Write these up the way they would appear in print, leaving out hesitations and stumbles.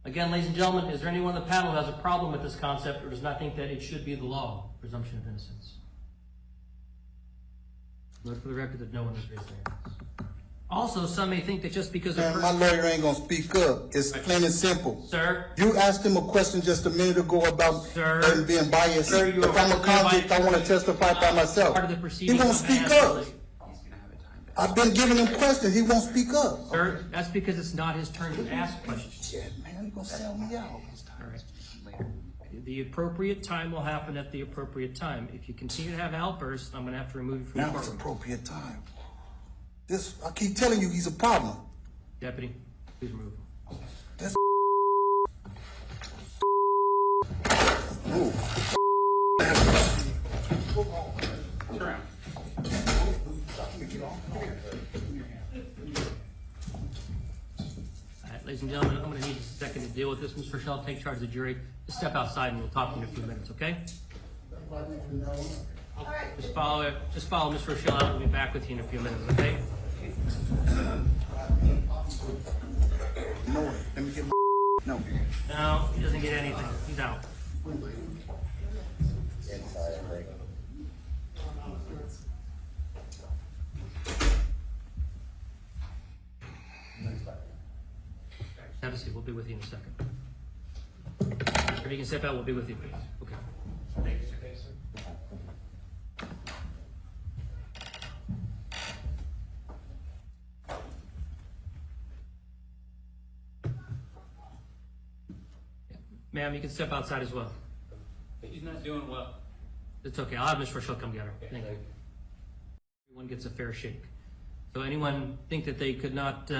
Again, ladies and gentlemen, is there anyone on the panel who has a problem with this concept or does not think that it should be the law, presumption of innocence? Note for the record that no one has raised their hands. Also, some may think that just because my lawyer ain't gonna speak up. It's plain and simple. Sir? You asked him a question just a minute ago about him being biased. Sir, if I'm a convict, I want to testify by myself. Part of the proceeding, he won't speak up. I've been giving him questions. He won't speak up. Sir, that's because it's not his turn to ask questions. Shit, man, he gonna sell me out. All right. The appropriate time will happen at the appropriate time. If you continue to have outbursts, I'm going to have to remove you from the courtroom. Now it's appropriate time. I keep telling you, he's a problem. Deputy, please remove him. That's Turn around. All right, ladies and gentlemen, I'm going to need a second to deal with this. Ms. Rochelle, take charge of the jury. Just step outside and we'll talk to you in a few minutes, okay? All right. Just follow Ms. Rochelle out. We'll be back with you in a few minutes, okay? No, let me get my no. No, he doesn't get anything. He's out. Have a seat. We'll be with you in a second. If you can step out, we'll be with you, please. Okay. Thank you, sir. Ma'am, you can step outside as well. He's not doing well. It's okay. I'll have Ms. Rochelle come get her. Thank you. Everyone gets a fair shake. So anyone think that they could not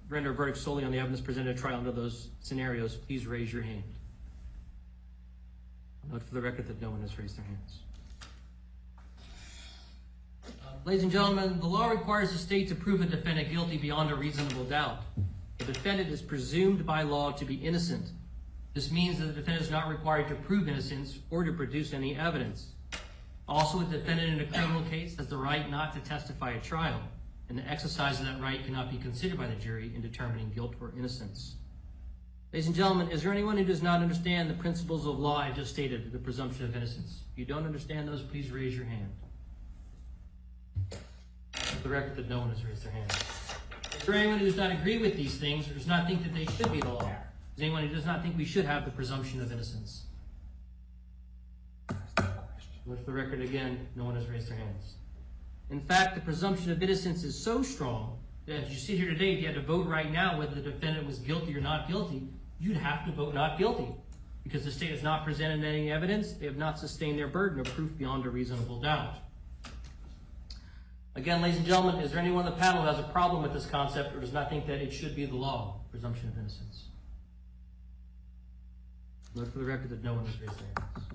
render a verdict solely on the evidence presented at trial under those scenarios, please raise your hand. Note for the record that no one has raised their hands. Ladies and gentlemen, the law requires the state to prove a defendant guilty beyond a reasonable doubt. The defendant is presumed by law to be innocent. This means that the defendant is not required to prove innocence or to produce any evidence. Also, a defendant in a criminal case has the right not to testify at trial, and the exercise of that right cannot be considered by the jury in determining guilt or innocence. Ladies and gentlemen, is there anyone who does not understand the principles of law I just stated, the presumption of innocence? If you don't understand those, please raise your hand. For the record that no one has raised their hand. Is there anyone who does not agree with these things or does not think that they should be the law? Is there anyone who does not think we should have the presumption of innocence? For the record again, no one has raised their hands. In fact, the presumption of innocence is so strong that as you sit here today, if you had to vote right now whether the defendant was guilty or not guilty, you'd have to vote not guilty. Because the state has not presented any evidence, they have not sustained their burden of proof beyond a reasonable doubt. Again, ladies and gentlemen, is there anyone on the panel who has a problem with this concept or does not think that it should be the law, presumption of innocence? Note for the record that no one has raised their hands.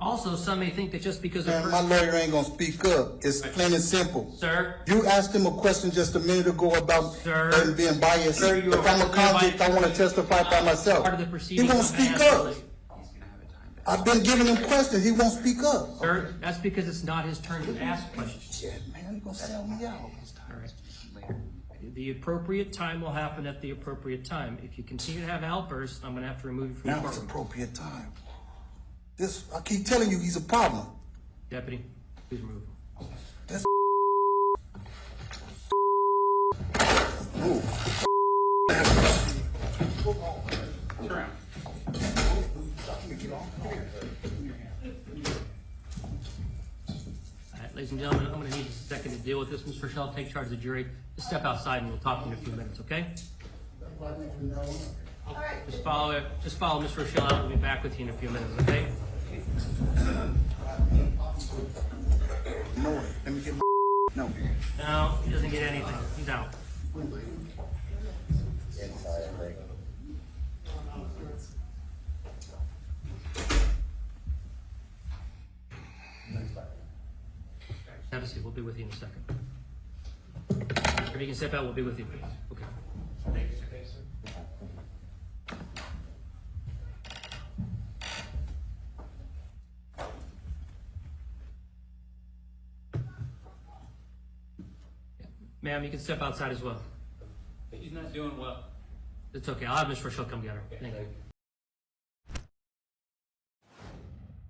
Also, some may think that just because my lawyer ain't gonna speak up. It's plain and simple. Sir? You asked him a question just a minute ago about him being biased. Sir, if I'm a convict, I want to testify by myself. Part of the proceeding, he won't speak up. I've been giving him questions. He won't speak up. Sir, that's because it's not his turn to ask questions. Shit, man, he gonna sell me out. All right. The appropriate time will happen at the appropriate time. If you continue to have outbursts, I'm going to have to remove you from the courtroom. Now it's appropriate time. I keep telling you, he's a problem. Deputy, please remove him. That's Turn around. All right, ladies and gentlemen, I'm going to need a second to deal with this. Ms. Rochelle, take charge of the jury. Just step outside and we'll talk to you in a few minutes, okay? All right. Just follow Ms. Rochelle out. We'll be back with you in a few minutes, okay? No, let me get my no. No, he doesn't get anything. He's out. Have a seat. We'll be with you in a second. If you can step out, we'll be with you, please. Okay. Thank you, sir. Ma'am, you can step outside as well. He's not doing well. It's okay. I'll have Ms. Rochelle come get her. Thank you.